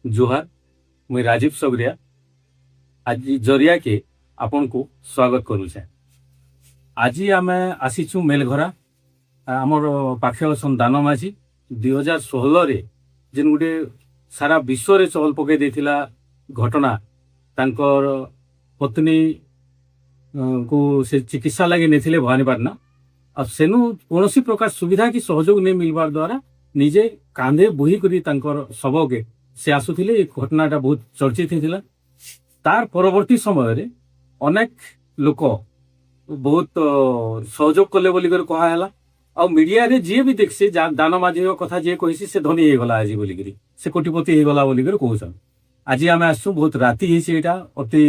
जोहार मुई राजीव सगरिया आज जरिया के आपन को स्वागत करुचे। आज आम आसीचु मेलघरा आमर पाखे असन दानमाझी 2016 जेन गोटे सारा विश्व रे चहल पकई देथिला घटना तांकर पत्नी को से चिकित्सा लगे नेथिले भवानीपाटना अब सेनु कौन प्रकार सुविधा की सहयोग नहीं मिलवार द्वारा निजे कांधे बोही करी तांकर शव के से आसुथिले घटनाटा बहुत चर्चित होता। तार परवर्ती समय रे अनेक लोक बहुत सहयोग कले बोली कर कहा आ मीडिया रे जे भी देखसे दान माझी कथा जे कहिसी से धनी हो गला आज बोली करी से कोटिपति हो गला बोली कर कहउछन। आज आमे आसु बहुत राति हिसी एटा अति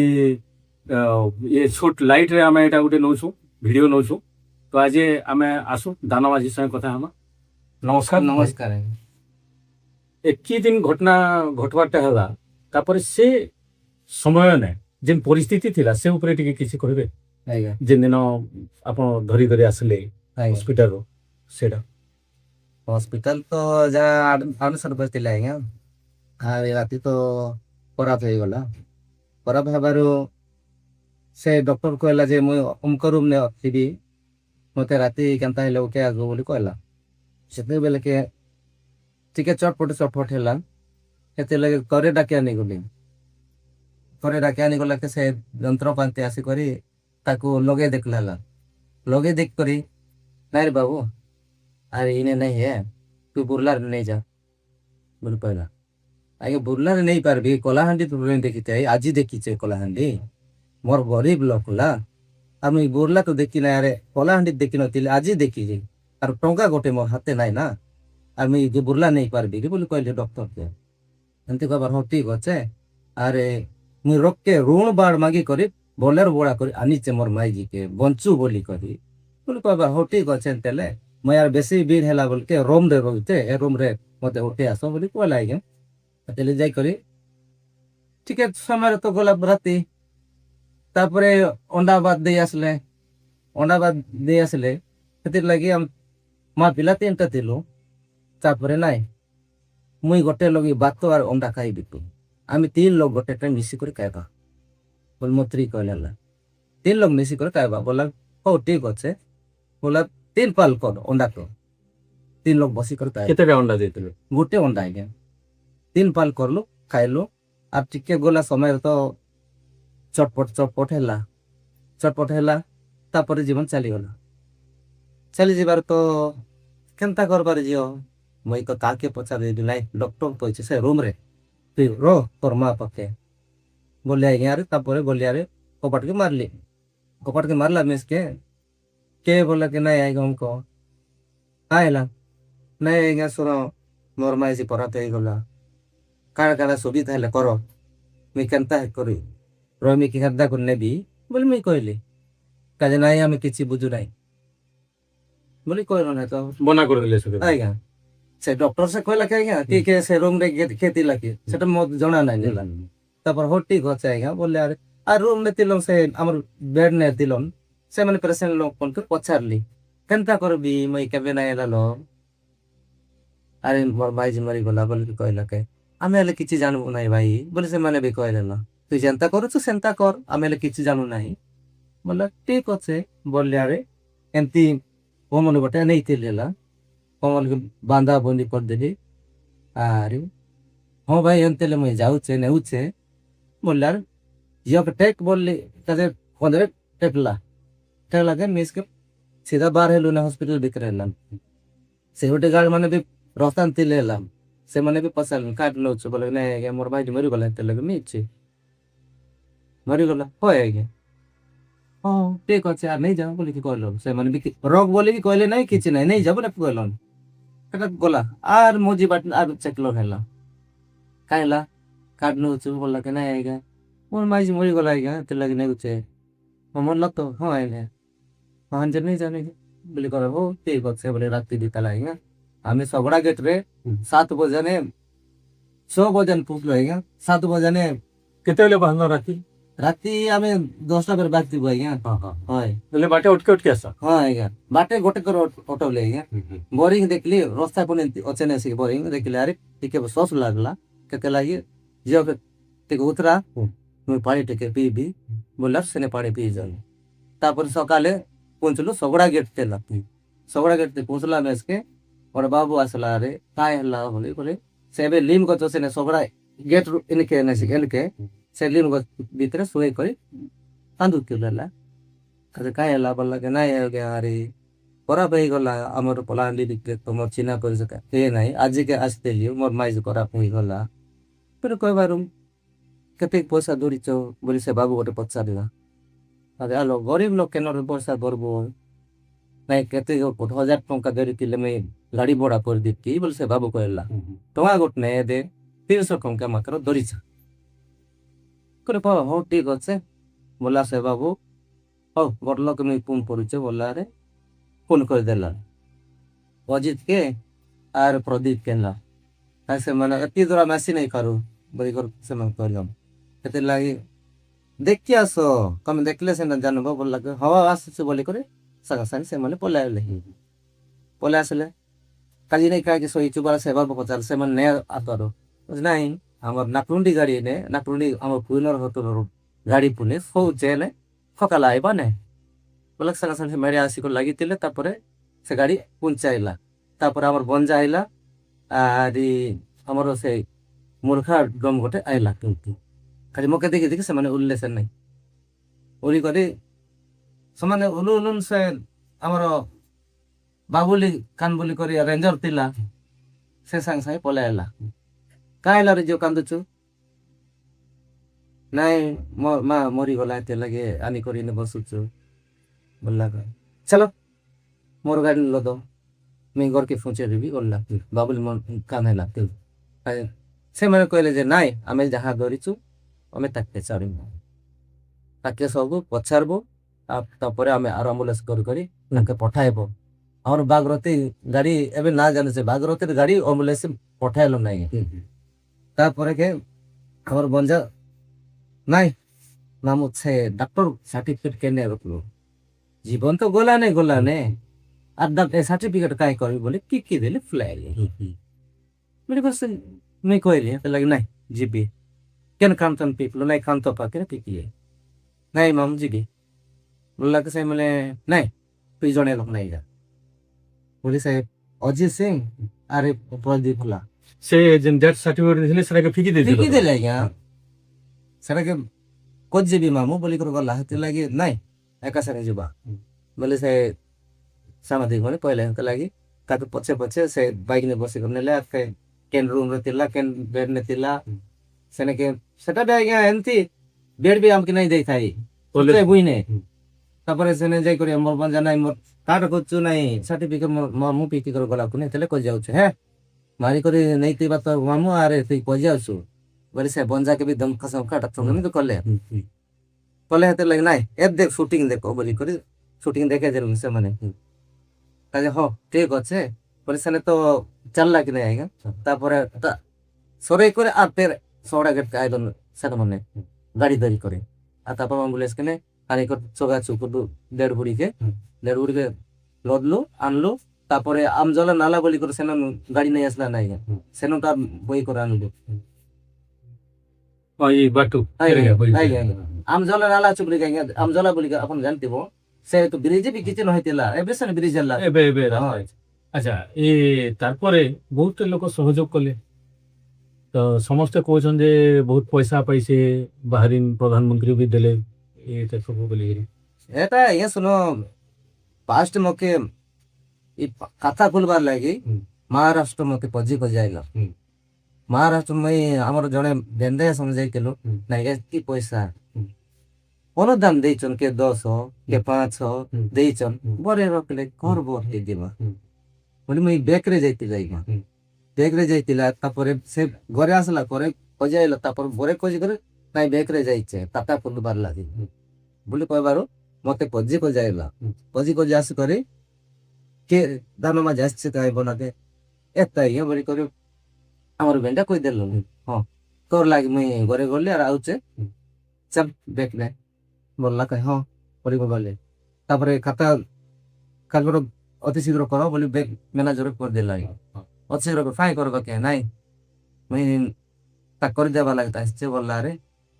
ये छोट लाइट रे आमे एटा गुटे नौछु वीडियो नौछु। तो आज आमे आसु दान माझी संग कथा हम। नमस्कार नमस्कार। एक दिन घटना घटवाटा हला तापर से समय ने जेन परिस्थिति थिला से ऊपर टिके किछि कहबे आइगा जेन दिन आपण धरी धरी आसले हॉस्पिटल रो सेडा हॉस्पिटल तो जा आडमिशन करथिला आइगा आ राती तो खराब हो गला। खराब हेबारो से डॉक्टर कहला जे मु उमको रूम ने थिबी मते राती केनता हेलो के आगो बोली कहला सेते बेले के टिके चटपट हेला हेते लगे करे डाके आनी गली करे डाके आनी गला के से यंत्रपांति आसी करी ताको लगे देखला लगे देख करी नहीं रे बाबू अरे इन्हें नहीं है तू बुर्ला नहीं जा बोल पहला आगे बुर्ला नहीं पारबी कलाहांडी तू नहीं देखी आज देखी कलाहांडी मोर गरीब लोकला आम बुर्ला तो देखी ना अरे कलाहांडी देखी नी आज देखी और टंका गोटे मोर हाथे नाई ना आम जो बुर्ला नहीं पारबी बोली कहले डॉक्टर के एमती कबार हाँ ठीक अच्छे अरे मुई रोक के ऋण बाड़ मागी करी बोलेर बोड़ा करी आनीचे मोर माई के बंचू बोली करी बोले कबार हाँ ठीक अच्छे तेले मैं यार बेसी भीड़ है बोल के रूम रे रोते ए रूम रे मत उठे आस बोली कहला आज्ञा तेले जाई करी ठीक समय तो गला राती तापरे अंडा भात दे आसले अंडा भात दे आसले से लगी हम माँ पिला 3टा थिलु तापरे नाई मुई गोटे लगी भात और अंडा खाइबी तू आम 3 लोग गोटे टाइम मिसी कर खाइबा बोल मोत्री कहला 3 लोग मिसी कर खाइबा बोला हो ठीक अच्छे बोला 3 पाल कर अंडा तो 3 लोग बसी कर केतेटा अंडा देतले गोटे अंडा आज्ञा 3 पाल करलु खाइलु अब टिके गला समय तो चटपट हैला तापर जीवन चली गला चली जीवार तो केनता करबार जियो मई को ताके पचार नाई डॉक्टर कहছে से रूम रे तु रो तोर माँ पके बोले आज्ञा रे तापर बोले अरे कपाट के मारला मिस के बोला कि नहीं आएगा हमको आएला नहीं आएगा सुनो मोर माई से पढ़ाते ही गला काना सुविधा है करो मैं केनता है करी रमी की खर्दा कर नेबी बोले मैं कहली काजे नहीं हमें किसी बुझु नहीं बोली कहलो ना तो बना कर दिले सब आएगा से डॉक्टर से कहला के आएगा ठीक है से रूम रे खेती लगे सेटा मो जणा नहीं नेला तापर हो ठीक होचे आएगा बोले अरे आ रूम ने तिलम से हमर बेड ने तिलम से माने पेशेंट लोग कोन के पछारली केनता करबी मई केबे ना एलालो अरे मोर भाई जी मरी गला बोले कहला के आमे हले किछि जानबो नाही भाई बोले से माने भी कहले ना तू जेंता करूछु सेंता कर आमे हले किछि जानू नाही बोला ठीक अच्छे बोले अरे एमती कोमल गोटे नहीं थिलेला कोमल के बांधा बंदी कर देली अरे हाँ भाई एमते मुझे जाऊचे नेउचे बोले अरे यो के टेक बोली कदे कोदे टेकला के मिस के सीधा बाहर हेलु ना हॉस्पिटल बिकरेला से गोटे गाड़ी माने भी रस्तान तिलेला से माने भी पसाल काट लो बोले नहीं मोर भाई मरी गला ते लगे मिछि मरी गला होय आगे हाँ ठीक अच्छे यार नहीं जाओ बोले कि कहलो से माने भी रोग बोले कि कहले नहीं किछि नहीं जाबो ना कहलो एटा गला आर मोजी बाट आर चेकलो हेला काइला काटनो छु बोला के नहीं आएगा मोर माई जी मरी गला आएगा ते लगे नहीं कुछ मन लगतो हाँ आएगा हाँ जे नहीं जाने बोले कर हो ठीक अच्छे बोले रात दी तला आएगा हमें सगड़ा गेट रे 7 बजे ने 6 बजे पुगलो आएगा 7 बजे ने केते बेले बाहनो राती आम 10टा बेर बात थी आज्ञा हाँ बाटे उठके आसा हाँ आज्ञा बाटे गोटे कर ऑटोले आज्ञा बोरिंग देखली रास्ता पुणी अच्छे नहीं बोरिंग देखली अरे टिके सस लागला केते लागी ଝିଅ ଟିକେ ଉତରା ମୁଁ ପାଣି ଟିକେ ପିଇବି ବୋଲା ସେନେ ପାଣି ପିଇଯାଉ ତାପରେ ସକାଳେ ପହଞ୍ଚିଲୁ ସଗଡ଼ା ଗେଟ୍ ଥିଲା ସଗଡ଼ା ଗେଟ୍ ପହଞ୍ଚିଲା ବେଶକେ ଗୋଟେ ବାବୁ ଆସିଲା ଆରେ କାଇଁ ହେଲା ବୋଲି କହିଲେ ସେ ଏବେ ଲିମ୍ ଗଛ ସେନେ ସଗଡ଼ା ଗେଟ୍ ରୁ ଏନିକେ ଏନିକେ ସେ ଲିମ୍ ଗଛ ଭିତରେ ଶୋଇ କରି କାନ୍ଦୁଥିଲା ହେଲା କାଇଁ ହେଲା ବୋଲା କି ନାଇଁ ଆଜ୍ଞା ଆରେ ଖରାପ ହେଇଗଲା ଆମର କଳାହାଣ୍ଡିରେ ତମର ଚିହ୍ନା ପରିଚୟ ଏ ନାହିଁ ଆଜିକେ ଆସିଥିଲି ମୋର ମାଇଜ ଖରାପ ହେଇଗଲା ପରେ କହିବାରୁ କେତେ ପଇସା ଧରିଛ ବୋଲି ସେ ବାବୁ ଗୋଟେ ପଚାରିଲା ଆରେ ଆଲୋ ଗରିବ ଲୋକ କେନ ପଇସା ଧରବ ନାଇଁ କେତେ 1000 ଟଙ୍କା ଧରିଥିଲେ ମୁଇଁ ଗାଡ଼ି ଭଡ଼ା କରିଦେବି ବୋଲି ସେ ବାବୁ କହିଲା ଟଙ୍କା ଗୋଟେ ନାଇଁ ଦେ 300 ଟଙ୍କା ମାତ୍ର ଧରିଛ করে ହଉ ଠିକ ଅଛି ବୋଲା ସେ ବାବୁ ହଉ ବଡ଼ ଲୋକ ମୁଇଁ ଫୋନ୍ କରୁଛେ ବୋଲାରେ ଫୋନ୍ କରିଦେଲା ଅଜିତ କେ ଆର ପ୍ରଦୀପ କେନା ସେମାନେ ଏତେ ଦୂର ମେସି ନାଇଁ ପାରୁ ବୋଲି ସେମାନେ କହିଲେ ସେଥିଲାଗି ଦେଖି ଆସ ତମେ ଦେଖିଲେ ସେନା ଜାଣିବ ବୋଲା ହଁ ଆସୁଛୁ ବୋଲି କରି ସାଙ୍ଗେ ସାଙ୍ଗେ ସେମାନେ ପଳାଇଲେ ପଳାଇ ଆସିଲେ କାଲି ନାଇଁ କାହିଁକି ଶୋଇଛୁ ବୋଲେ ସେ ବାବୁ ପଚାରିଲେ ସେମାନେ ନେ ଆତର ନାଇଁ আমার নাকরুন্ডি গাড়ি নে নাকরুন্ডি আমার পুইনর হতো গাড়ি পুনে সৌচে নে সকালে আইবা নে বলে সাଙ୍ଗে সাଙ୍ଗে মেরে আসিক লাগিলে তারপরে সে গাড়ি পৌঁছাইলা তারপরে আমার বঞ্জা আইলা আর আমার সেই মূর্খা ডম গোটে আইলা কিন্তু খালি মকে দেখি দেখি সে উল্লেছে নাই উলি করে সমানে উলু উলুন সে আমার বাবুলি কান বুলি করে রেঞ্জর লা সে সাଙ୍ଗে সাଙ୍ଗে পলাই আইলা କାଇଁ ହେଲା ରେ ଝିଅ କାନ୍ଦୁଛୁ ନାଇଁ ମୋ ମା ମରିଗଲା ଏତେ ଲାଗେ ଆନି କରିନି ବସୁଛୁ ବୋଲା ଚାଲ ମୋର ଗାଡ଼ି ଲଦ ମୁଇଁ ଘରକେ ପହଞ୍ଚେଇଦେବି ଗଲା ବାବୁଲି କାମ ହେଲା ସେମାନେ କହିଲେ ଯେ ନାଇଁ ଆମେ ଯାହା ଧରିଛୁ ଆମେ ତାକେ ଛାଡ଼ିବୁ ତାକେ ସବୁ ପଚାରବୁ ତାପରେ ଆମେ ଆର ଆମ୍ବୁଲାନ୍ସ କରି ତାକେ ପଠାଇବ ଆମର ବାଗରତୀ ଗାଡ଼ି ଏବେ ନା ଜାଣୁଛେ ବାଗରତୀର ଗାଡ଼ି ଆମ୍ବୁଲାନ୍ସ ପଠାଇଲ ନାହିଁ ତାପରେ କେ ଆମର ବଞ୍ଜା ନାଇଁ ନା ମୁଁ ସେ ଡାକ୍ତର ସାର୍ଟିଫିକେଟ କେନେ ରଖିଲୁ ଜୀବନ ତ ଗଲା ନେ আর সার্টিফিকেট কাই করবি বলে কি দেলে ফ্লাই মানে বস মুই কইলি লাগে নাই জিবি কেন কান্তন পিপল নাই কান্ত পাকে পিকিয়ে নাই মাম জিবি বললা কে সে মানে নাই তুই জনে লোক নাই যা বলি সাহেব অজিত সিং আরে প্রদীপ লা ସେ ଯେନ୍ ଡେଥ୍ ସାର୍ଟିଫିକେଟ ଦେଇଥିଲେ ସେଟାକେ ଫିକି ଦେଇଥିଲେ ଫିକି ଦେଲେ ଆଜ୍ଞା ସେଟାକେ କୋଚ ଯିବି ମାମୁ ବୋଲିକରି ଗଲା ସେଥିଲାଗି ନାଇଁ ଏକା ସାଙ୍ଗେ ଯିବା ବୋଲେ ସେ ସାମ୍ବାଦିକ ମାନେ କହିଲେ ସେଥିଲାଗି ତାକୁ ପଛେ ପଛେ ସେ ବାଇକ୍ରେ ବସିକରି ନେଲେ କେନ୍ ରୁମ୍ରେ ଥିଲା କେନ୍ ବେଡ୍ରେ ଥିଲା ସେନେକେ ସେଟା ବି ଆଜ୍ଞା ଏମିତି ବେଡ୍ ବି ଆମକୁ ନାଇଁ ଦେଇଥାଏ ବୁଝିନେ ତାପରେ ସେନେ ଯାଇକରି ମୋର ବଞ୍ଜା ନାଇଁ ମୋର କାର୍ଡ କରୁଛୁ ନାଇଁ ସାର୍ଟିଫିକେଟ ମୁଁ ପିକି କରି ଗଲାକୁ ନେଇ ହେଲେ କହି ଯାଉଛୁ ହେ ମାରିକରି ନେଇଥିବା ତ ମାମୁ ଆରେ ତୁଇ କହି ଯାଉଛୁ ବୋଲେ ସେ ବଞ୍ଜାକେ ବି ଦମକା ସମକା ଡାକ୍ତର କଲେ କଲେ ହେତେ ଲାଗି ନାଇଁ ଏ ଦେଖ ସୁଟିଂ ଦେଖ ବୋଲି କରି ସୁଟିଂ ଦେଖେଇ ଦେଲୁ ସେମାନେ କାଜେ ହଁ ଠିକ ଅଛେ ବୋଲେ ସେନେ ତ ଚାଲିଲା କି ନାଇଁ ଆଜ୍ଞା ତାପରେ ସରେଇ করে আর ফের সড়া গেট আইলন সেটা মানে গাড়ি ধরি করে আর তারপর অ্যাম্বুলেন্স কেনে আনি করে চোগা চুকুদু দেড় বুড়িকে লদলু আনলু তারপরে আমজলা নালা বলি করে সেন গাড়ি নেই আসলা নাই সেন তার বই করে আনলু এই বাটু আমজলা নালা চুপড়ি আমজলা বলি আপন জানতিব সে তো ব্রিজ বি কিছু নহিতিলা এবে সেন ব্রিজ ହେଲା ଏବେ ଏବେ আচ্ছা ଏ ତାরপরে ବହୁତ ଲୋକ ସହଯୋଗ କଲେ ତ ସମସ୍ତେ କହୁଛନ୍ତି ଯେ ବହୁତ ପଇସା ପାଇছে ବାହାରିନ ପ୍ରଧାନମନ୍ତ୍ରୀ ବି ଦେଲେ ଏତେ ସବୁ ବୋଲିକିରି এটা ইয়ে শুনো পাস্ট মকে খাতা খুলবার লাগি মহারাষ্ট্র মতে পজি যাইল মহারাষ্ট্র মই আমার জনে বেন্দে সমঝাইছিল নাই এতি পয়সা অনুদান ଦେଇଛନ୍ କେ 10 କେ 5 ଦେଇଛନ୍ বরে রকলে করব দিবা বলি মই বেকরে যাইতিলা আইগা বেকরে যাইতিলা তারপরে সে ঘরে আসলা করে কজাইলা তারপর বরে কজি করে নাই বেকরে যাইছে টাকা খুলবার লাগি বলি কইবারো মতে পজি যাইলা পজি যাস করে কে দাनमा যাচ্ছে তাই বনাতে এত ইয়ে বলি করে আমার বেন্ডা কই দেল হ্যাঁ তোর লাগি মই ঘরে গলি আর আউছে চাপ বেকরে বললা কই হ্যাঁ পরি বলে তারপরে খাতা কালবর অতি শীঘ্র করো বলি বেক ম্যানেজার করে দিলা অতি শীঘ্র ফাই করবা কে নাই মই ତା କରିଦେବା ଲାଗି ଆସିଛେ ବୋଲିଲା ରେ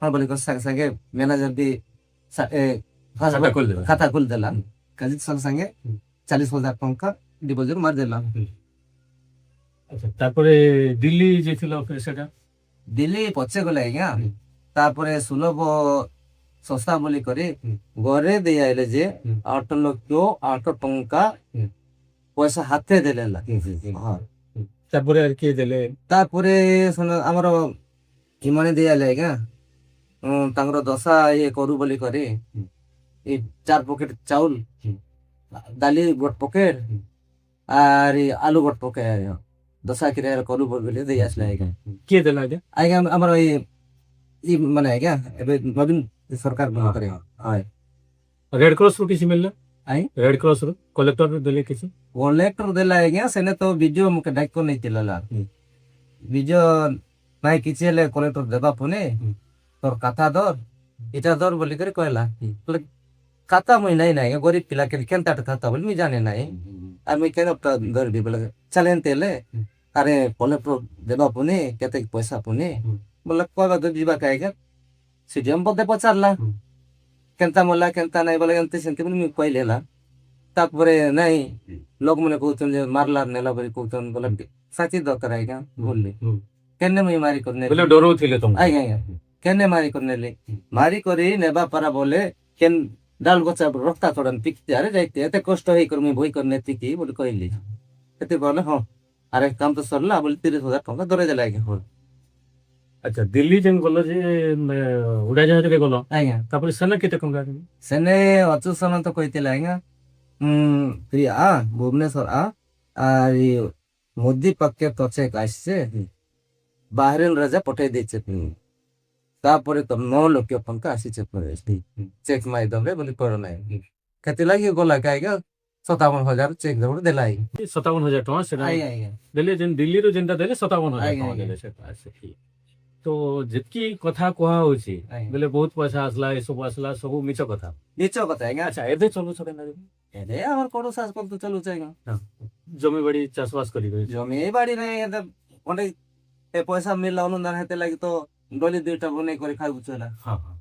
ହଁ ବୋଲି ସାଙ୍ଗେ ସାଙ୍ଗେ ମ୍ୟାନେଜର ବି ଖାତା ଖୋଲିଦେବେ। ଖାତା ଖୋଲିଦେଲା କାଜି ସାଙ୍ଗେ ସାଙ୍ଗେ 40,000 ଟଙ୍କା ଡିପୋଜିଟ୍ ମାରିଦେଲା। ଆଚ୍ଛା ତାପରେ ଦିଲ୍ଲୀ ଯାଇଥିଲ ସେଟା ଦିଲ୍ଲୀ ପଛେ ଗଲେ ଆଜ୍ଞା ତାପରେ ସୁଲଭ ଶସ୍ତା ବୋଲି କରି ଘରେ ଦେଇ ଆଇଲେ ଯେ 8,08,000 ପଇସା ହାତେ ଦେଲେ ହେଲା। ହଁ ତାପରେ আর କିଏ ଦେଲେ ତାପରେ ଆମର ଏମାନେ ଦେଇ ଆଇଲେ ଆଜ୍ଞା ତାଙ୍କର ଦଶା ଇଏ କରୁ ବୋଲି କରି ଏ 4 ପକେଟ ଚାଉଲ ଡାଲି ଗୋଟେ ପକେଟ আর আলু ଗୋଟେ ପକେଟ ଦଶା କିରେ କରୁ ବୋଲି ଦେଇ ଆସିଲେ ଆଜ୍ଞା। କିଏ ଦେଲା ଏଇଟା ଆଜ୍ଞା ଆମର ଇ ମାନେ ଆଜ୍ଞା ଏବେ ନବୀନ ସରକାର କରି হয় ରେଡ୍ କ୍ରସ୍ ରୁ କିଛି ମିଳିଲା ଆଇ ରେଡ୍ କ୍ରସ୍ ରୁ କଲେକ୍ଟର ଦେଲେ କିଛି କଲେକ୍ଟର ଦେଲା ଆଜ୍ଞା ସେନେ ତ ବିଜୟ ମୁକେ ଡାକ ନେଇଥିଲା ବିଜୟ ନାଇଁ କିଛି ହେଲେ କଲେକ୍ଟର ଦେବା ପୁଣି তোর কাতা দর এটা দর বলি করে কইলা বলে কাতা মুই নাই নাই গরিব পিলা কেনটা খাতা বলি মুই জানে নাই আর মুই কেন ধরবি বলে চালেন তেলে আরে কলেক্টর দেবা পুনি কেতে পয়সা পুনি বলে কয়বা তো দিবা কাইগা সিডিএম বদে পচারলা কেনতা মোলা কেনতা নাই বলে এনতে সেনতে বলি মুই কইলেলা তারপরে নাই লোক মনে কৌতন যে মারলার নেলা বলি কৌতন বলে সাচি দরকার আইগা বললি কেনে মুই মারি করনে ବୋଲେ ଡରଉଥିଲେ ତମକୁ ଆଜ୍ଞା ଆଜ୍ଞା କେନେ ମାରି କରି ନେଲି ମାରି କରି ନେବା ପାରା ବୋଲେ କେନ୍ ଡାଲ ଗଛା ରକ୍ତା ତୋଡ଼ାନ ପିକତେ ଆରେ ଯାଇତେ ଏତେ କଷ୍ଟ ହେଇ କରି ମୁଇଁ ବହି କରି ନେତିକି ବୋଲି କହିଲି ଏତେ କହିଲେ ହଁ ଆରେ କାମ ତ ସରିଲା ବୋଲି 30,000 ଟଙ୍କା ଧରେଇ ଦେଲା ଆଜ୍ଞା ହଁ ଆଚ୍ଛା ଦିଲ୍ଲୀ ଯେନ୍ ଗଲ ଯେ ଉଡାଜାହାଜରେ ଗଲ ଆଜ୍ଞା ତାପରେ ସେନେ କେତେ ଟଙ୍କା ଦେଲେ ସେନେ ଅଚୁସନ ତ କହିଥିଲେ ଆଜ୍ଞା ତୁଇ ଆ ଭୁବନେଶ୍ୱର ଆରି ମୋଦି ପାଖେ ତଛେ ଆସିছে ବାହାରିନ ରାଜା ପଠେଇ ଦେଇଛେ ତାପରେ ତ 9 ଲକ୍ଷ ଟଙ୍କା ଆସିଛେ ଚେକ୍ ମାଧ୍ୟମରେ ବୋଲି କର ନାହିଁ କେତେ ଲାଗି ଗଲା ଆଜ୍ଞା 57,000 ଚେକ୍ ଦଉड़ ଦେଲା ଆଜ୍ଞା 57,000 ଟଙ୍କା ସେଟା ଆଜ୍ଞା ଆଜ୍ଞା ଦେଲେ ଯେନ୍ ଦିଲ୍ଲୀରୁ ଯେନ୍ଟା ଦେଲେ 57,000 ଆଜ୍ଞା, ଟଙ୍କା ଆଜ୍ଞା। ଦେଲେ ସେଟା ସେଠି ତ ଯେତିକି କଥା କୁହା ହଉଛି ଆଜ୍ଞା। ବେଲେ ବହୁତ ପଇସା ଆସିଲା ଏସବୁ ଆସିଲା ସବୁ ମିଛ କଥା ନିଚ କଥା ଆଜ୍ଞା ଆଚ୍ଛା ଏବେ ଚଲୁଛ କେନ୍ତା ଏବେ ଆମର କଣ ଶାସ କରତୁ ଚାଲୁଛି ଆଜ୍ଞା ଜମି ବାଡି ଚାଷବାସ କରି ଜମି ବାଡି ନାହିଁ ଅନେକ ଏ ପଇସା ମିଳିଲା ଅନୁଦାନ ହେତେ ଲାଗି ତ ଡଲି ଦୁଇଟା ବନେଇ କରି ଖାଇବୁଛୁ ହେଲା ହଁ ହଁ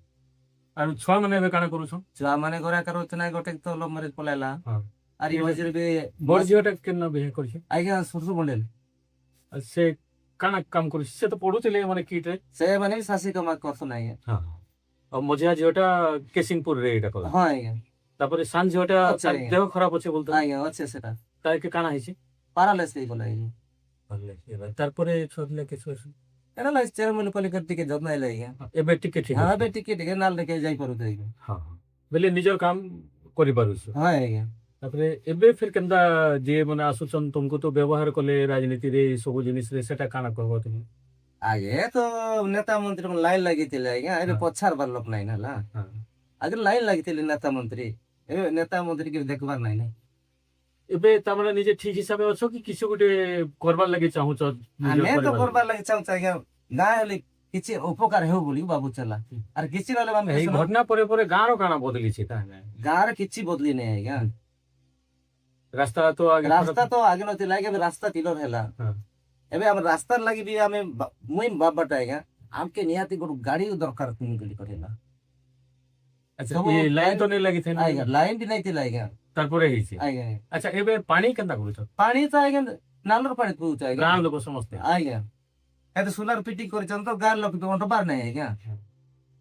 ଆଉ ଛୁଆ ମାନେ ଏବେ କାଣା କରୁଛ ଛୁଆ ମାନେ ଘରେ କରୁଛୁ ନାହିଁ ଗୋଟେ ତ ଲଭ ମ୍ୟାରେଜ ପଳାଇଲା ହଁ ଆରି ମଝିରେ ବି ବଡ ଝିଅଟା କେନ ବିହେ କରିছে ଆଜ୍ଞା ଶ୍ୱଶୁର ମଣ୍ଡେଲ ଆଉ ସେ କାଣା କାମ କରୁଛି ସେ ତ ପଢୁଥିଲେ ମାନେ କିଟରେ ସେ ମାନେ ବି ଶାଶୀ କମା କରସନ୍ ଆଜ୍ଞା ହଁ ଆଉ ମଝିଆ ଝିଅଟା କେସିଂପୁରରେ ଏଇଟା କଲା ହଁ ଆଜ୍ଞା ତାପରେ ସାନ ଝିଅଟା ଅଛି ତାର ଆଜ୍ଞା। ଦେହ ଖରାପ ଅଛି ବୋଲতো ଆଜ୍ଞା ଅଛି ସେଟା ତାର କାଣା ହେଇଛି ପାରାଲାଇସ୍ ହେଇଗଲା ଆଜ୍ଞା ତାରପରେ ଛୁଆ କିଛି ଅଛି এটা লাইস চেয়ারম্যান কলিকে টিকে যত্ন আইলে আଜ୍ଞା ଏବେ ଟିକେ ଠିକ ହଁ ଅଛି ଏବେ ଟିକେ ଟିକେ ନାଲ ଦେଖେ ଯାଇପାରୁଛୁ ଆଜ୍ଞା ହଁ ବେଲେ ନିଜର କାମ କରିପାରୁଛୁ ହଁ ଆଜ୍ଞା ତାପରେ ଏବେ ଫିର କେନ୍ତା ଯିଏ ମାନେ ଆସୁଛନ୍ ତୁମକୁ ତ ବ୍ୟବହାର କଲେ ରାଜନୀତିରେ ଏଇ ସବୁ ଜିନିଷରେ ସେଟା କାଣା କହିବ ତୁମେ ଆଗେ ତ ନେତା ମନ୍ତ୍ରୀ ଲାଇନ ଲାଗିଥିଲେ ଆଜ୍ଞା ଏବେ ପଛାରବାର ଲୋକ ନାଇଁ ହେଲା ହଁ ଆଗେ ଲାଇନ ଲାଗିଥିଲେ ନେତା ମନ୍ତ୍ରୀ ଏବେ ନେତା ମନ୍ତ୍ରୀ କେବେ ଦେଖବାର ନାଇଁ ନା ଏବେ ତାମାନେ ନିଜେ ଠିକ ହିସାବରେ ଅଛ କି କିଛି ଗୋଟେ କରବାର ଲାଗି ଚାହୁଁଛ ନିଜ ଆମେ ତ ପରିବାର କରବାର ଲାଗି ଚାହୁଁଛୁ ଆଜ୍ଞା ଗାଁ ହେଲେ କିଛି ଉପକାର ହେଉ ବୋଲି ଭାବୁଛୁ ହେଲା ଆର କିଛି ନହେଲେ ଆମେ ଏଇ ଘଟଣା ପରେ ପରେ ଗାଁର କାଣା ବଦଳିଛି ତାହେଲେ ଗାଁରେ କିଛି ବଦଲି ନାହିଁ ଆଜ୍ଞା ରାସ୍ତା ତ ଆଗେ ରାସ୍ତା ତ ଆଗେ ନଥିଲା ଆଜ୍ଞା ଏବେ ରାସ୍ତା ତିଲର ହେଲା ହଁ। ଏବେ ଆମ ରାସ୍ତାର ଲାଗି ବି ଆମେ ମୁଇଁ ଭାବଟା ଆଜ୍ଞା ଆମକେ ନିହାତି ଗୋଟେ ଗାଡି ଦରକାର ବୋଲି କରିଲା ଆଚ୍ଛା ସବୁ ଏ ଲାଇନ ତ ନେଇ ଲାଗିଥାଏ ନା ଆଜ୍ଞା ଲାଇନ ବି ନାଇଁ ଥିଲା ଆଜ୍ଞା ତାରପରେ ହେଇଛି ଆଜ୍ଞା ଆଚ୍ଛା ଏବେ ପାଣି କେନ୍ତା କରୁଛ ପାଣି ତ ଆଜ୍ଞା ନାଲର ପାଣି ପିଉଛୁ ଆଜ୍ଞା ଗାଁ ଲୋକ ସମସ୍ତେ ଆଜ୍ଞା ଏତେ ସୁଲାର ଫିଟିଂ କରିଛନ୍ତି ତ ଗାଁ ଲୋକ ତ ଅଟବାର ନାହିଁ ଆଜ୍ଞା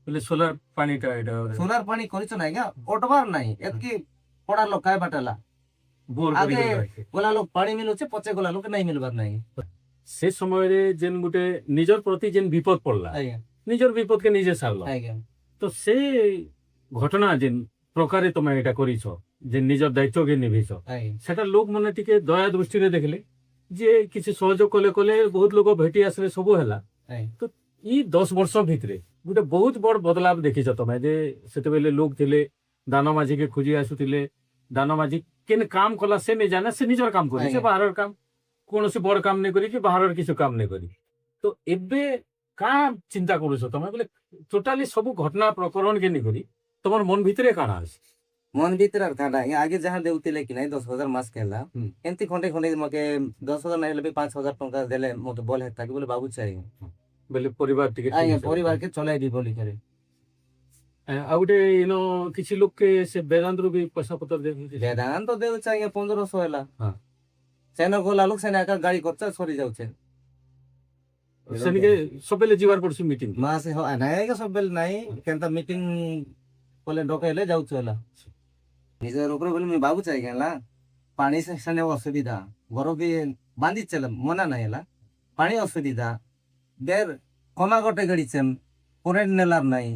ବୋଲେ ସୋଲାର ପାଣିଟା ଏଇଟା ସୁଲାର ପାଣି କରିଛନ୍ତି ଆଜ୍ଞା ଅଟବାର ନାହିଁ ଏତିକି ପଡା ଲୋକ ଖାଇବାଟା ହେଲା ବୋର ଆଗେ କରି ଗଲା ଲୋକ ପାଣି ମିଳୁଛି ପଛେ ଗଲା ଲୋକ ନାଇଁ ମିଳବାର ନାହିଁ ସେ ସମୟରେ ଯେନ୍ ଗୋଟେ ନିଜର ପ୍ରତି ଯେନ୍ ବିପଦ ପଡଲା ଆଜ୍ଞା ନିଜର ବିପଦକେ ନିଜେ ସାରଲ ଆଜ୍ଞା ତ ସେ ଘଟଣା ଯେନ୍ ପ୍ରକାରେ ତମେ ଏଇଟା କରିଛ ଯେ ନିଜର ଦାୟିତ୍ୱକେ ନିଭେଇଛ ଆଜ୍ଞା ସେଟା ଲୋକମାନେ ଟିକେ ଦୟା ଦୃଷ୍ଟିରେ ଦେଖିଲେ ଯେ କିଛି ସହଯୋଗ କଲେ କଲେ ବହୁତ ଲୋକ ଭେଟି ଆସିଲେ ସବୁ ହେଲା ଆଜ୍ଞା ତ ଇ 10 ବର୍ଷ ଭିତରେ ଗୋଟେ ବହୁତ ବଡ ବଦଲାବ ଦେଖିଛ ତମେ ଯେ ସେତେବେଳେ ଲୋକ ଥିଲେ ଦାନ ମାଝିକେ ଖୋଜି ଆସୁଥିଲେ ଦାନ ମାଝି କେନ୍ କାମ କଲା ସେ ନେଇ ଜାନେ ସେ ନିଜର କାମ କରି ସେ ଆଜ୍ଞା। ବାହାରର କାମ କୌଣସି ବଡ କାମ ନେଇ କରି କି ବାହାରର କିଛି କାମ ନେଇ କରି ତ ଏବେ କାଣା ଚିନ୍ତା କରୁଛ ତମେ ବୋଲେ ଟୋଟାଲି ସବୁ ଘଟଣା ପ୍ରକରଣ କେ ନେଇ କରି ତମର ମନ ଭିତରେ କାଣା ଅଛି ମନ ଭିତରେ ଆଉ କାଁଟା ଆଜ୍ଞା ଆଗେ ଯାହା ଦେଉଥିଲେ କି ନାଇଁ 10,000 ମାସ ହେଲା ଏମିତି ଖଣ୍ଡେ ଖଣ୍ଡେ ମକେ 10,000 ନାଇଁ ହେଲେ ବି 5,000 ଟଙ୍କା ଦେଲେ ମତେ ଭଲ ହେତା କି ବୋଲି ଭାବୁଛି ଆଜ୍ଞା ବେଲେ ପରିବାର ଟିକେ ଠିକ୍ ଆଜ୍ଞା ହିସାବରେ ପରିବାର କେ ଚଲାଇବି ବୋଲି କରି ଆଉ ଗୋଟେ ଇନ କିଛି ଲୋକ ସେ ବେଦାନ୍ତରୁ ବି ପଇସା ପତ୍ର ଦେଉଛନ୍ତି ବେଦାନ୍ତ ଦେଉଛି ଆଜ୍ଞା 1500 ହେଲା ହଁ ସେନ ଗଲା ଲୋକ ସେନେ ଏକା ଗାଡି ଖର୍ଚ୍ଚ ସରି ଯାଉଛେ ସେନିକେ ସବୁବେଳେ ଯିବାର ପଡୁଛି ମିଟିଂ ମାସେ ନାଇଁ ଆଜ୍ଞା ସବୁବେଳେ ନାଇଁ କେନ୍ତା ମିଟିଂ କଲେ ଡକେଇଲେ ଯାଉଛୁ ହେଲା ନିଜର ଉପରେ ବୋଲି ମୁଇଁ ଭାବୁଛି ଆଜ୍ଞା ହେଲା ପାଣି ସେନେ ଅସୁବିଧା ଘର ବି ବାନ୍ଧିଛେ ମନା ନାହିଁ ହେଲା ପାଣି ଅସୁବିଧା ବେର କମା ଗୋଟେ ଗାଡିଛେ କରେଣ୍ଟ ନେଲାର ନାହିଁ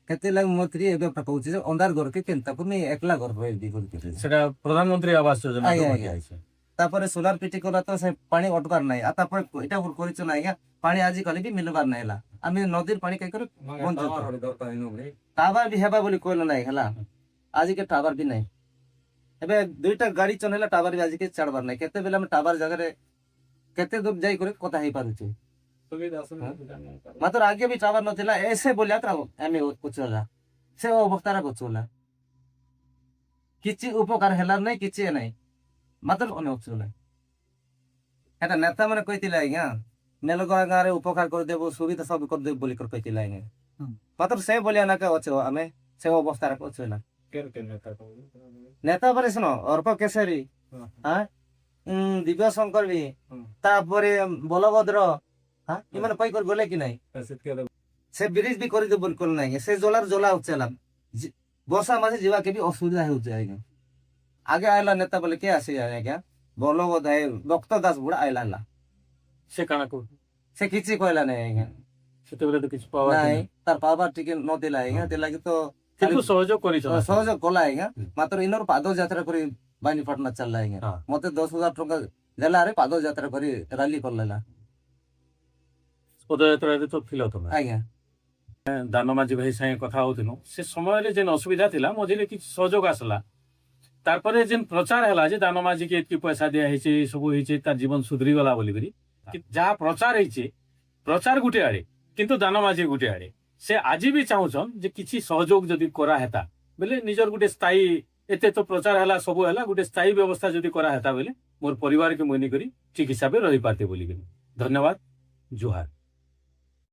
କେତେ ଲାଗି ମୋ ସ୍ତ୍ରୀ ଏବେ କହୁଛି ଯେ ଅନ୍ଧାର ଘର କେ କେନ୍ତା ପୁଣି ଏକଲା ଘର ରହିବି ବୋଲି ସେଟା ପ୍ରଧାନମନ୍ତ୍ରୀ ଆବାସ ଯୋଜନା ଆଜ୍ଞା ଆଜ୍ଞା ତାପରେ ସୋଲାର ପିଟି କଲା ତ ସେ ପାଣି ଅଟକାର ନାହିଁ ଆଉ ତାପରେ ଏଇଟା କରିଛୁ ନା ଆଜ୍ଞା ପାଣି ଆଜିକାଲି ବି ମିଲବାର ନାହିଁ ହେଲା ଆମେ ନଦୀର ପାଣି କାଇ କରି ଟାୱାର ବି ହେବା ବୋଲି କହିଲ ନାହିଁ ହେଲା ଆଜିକେ ଟାୱାର ବି ନାହିଁ ଏବେ ଦୁଇଟା ଗାଡି ଚଲେଇଲା ଟାୱାର ବି ଆଜିକେ ଛାଡବାର ନାହିଁ କେତେବେଳେ ଆମେ ଟାୱାର ଜାଗାରେ କେତେ ଦୂର ଯାଇ କରି କଥା ହେଇପାରୁଛୁ ମାତ୍ର ଆগে ବି ଟାୱାର ନଥିଲା ଏସେ ବୋଲିଆ ଆମେ କୁଚଲା ସେ ଅବସ୍ଥାରେ କୁଚଲା କିଛି ଉପକାର ହେଲାର ନାହିଁ କିଛି ନାହିଁ ମାତ୍ର ଅନେକ এটা ନେତା ମାନେ କହିଥିଲେ ଆଜ୍ଞା ନେଲଗା ଗାଁରେ ଉପକାର କରିଦେବୁ ସୁବିଧା ସବୁ କରିଦେବୁ ବୋଲି କହିଥିଲେ ଆଜ୍ଞା ମାତ୍ର ସେ ଭଳିଆ ନାକେ ଅଛ ଆମେ ସେ ଅବସ୍ଥାରେ ଅଛୁ ନା ନେତା ପରେ ଶୁଣ ଅର୍ପ କେଶରୀ ଦିବ୍ୟ ଶଙ୍କର ବି ତାପରେ ବଲଭଦ୍ର ଏମାନେ କହି କରି ଗଲେ କି ନାହିଁ ସେ ବ୍ରିଜ ବି କରିଦେବୁ ବୋଲି କହିଲେ ନାହିଁ ସେ ଜୋଲାର ଜୋଲା ଉଚ୍ଚଲା ବର୍ଷା ମାସେ ଯିବାକେ ବି ଅସୁବିଧା ହେଉଛି ଆଜ୍ଞା ଆगे आयला नेता बोले क्या आसे आज्ञा बलवद है भक्त दास बुढ़ा आयला ला ସେ କାଣା କହୁ से किछि कहला नहीं आज्ञा ସେତେବେଳେ ତ କିଛି ପାୱାର नहीं तार पावर टिके न दिला आज्ञा दिला कि तो କିନ୍ତୁ ସହଯୋଗ କରିଛ सहयोग कला आज्ञा मात्र इनर पाद यात्रा करी बानी पटना चलला आज्ञा मते 10,000 टका देला रे पाद यात्रा करी रैली करलेला ପଦଯାତ୍ରାରେ ତ ଥିଲ ତମେ आज्ञा ଦାନମାଝି ଭାଇ ସାଙ୍ଗେ କଥା ହଉଥିଲୁ ସେ ସମୟରେ ଯେନ୍ ଅସୁବିଧା ଥିଲା ମଝିରେ କିଛି ସହଯୋଗ ଆସିଲା ତାରପରେ ଯେନ୍ ପ୍ରଚାର ହେଲା ଯେ ଦାନମାଝିକେ ଏତିକି ପଇସା ଦିଆ ହେଇଛି ସବୁ ହେଇଛି ତାର ଜୀବନ ସୁଧରି ଗଲା ବୋଲିକରି ଯାହା ପ୍ରଚାର ହେଇଛି ପ୍ରଚାର ଗୋଟେ ଆଡେ କିନ୍ତୁ ଦାନମାଝି ଗୋଟେ ଆଡେ ସେ ଆଜି ବି ଚାହୁଁଛନ୍ ଯେ କିଛି ସହଯୋଗ ଯଦି କରାହେତା ବୋଲେ ନିଜର ଗୋଟେ ସ୍ଥାୟୀ ଏତେ ତ ପ୍ରଚାର ହେଲା ସବୁ ହେଲା ଗୋଟେ ସ୍ଥାୟୀ ବ୍ୟବସ୍ଥା ଯଦି କରାହେତା ବୋଲେ ମୋର ପରିବାରକେ ମୁଇଁ କରି ଠିକ ହିସାବରେ ରହିପାରତେ ବୋଲିକରି ଧନ୍ୟବାଦ ଜୁହାର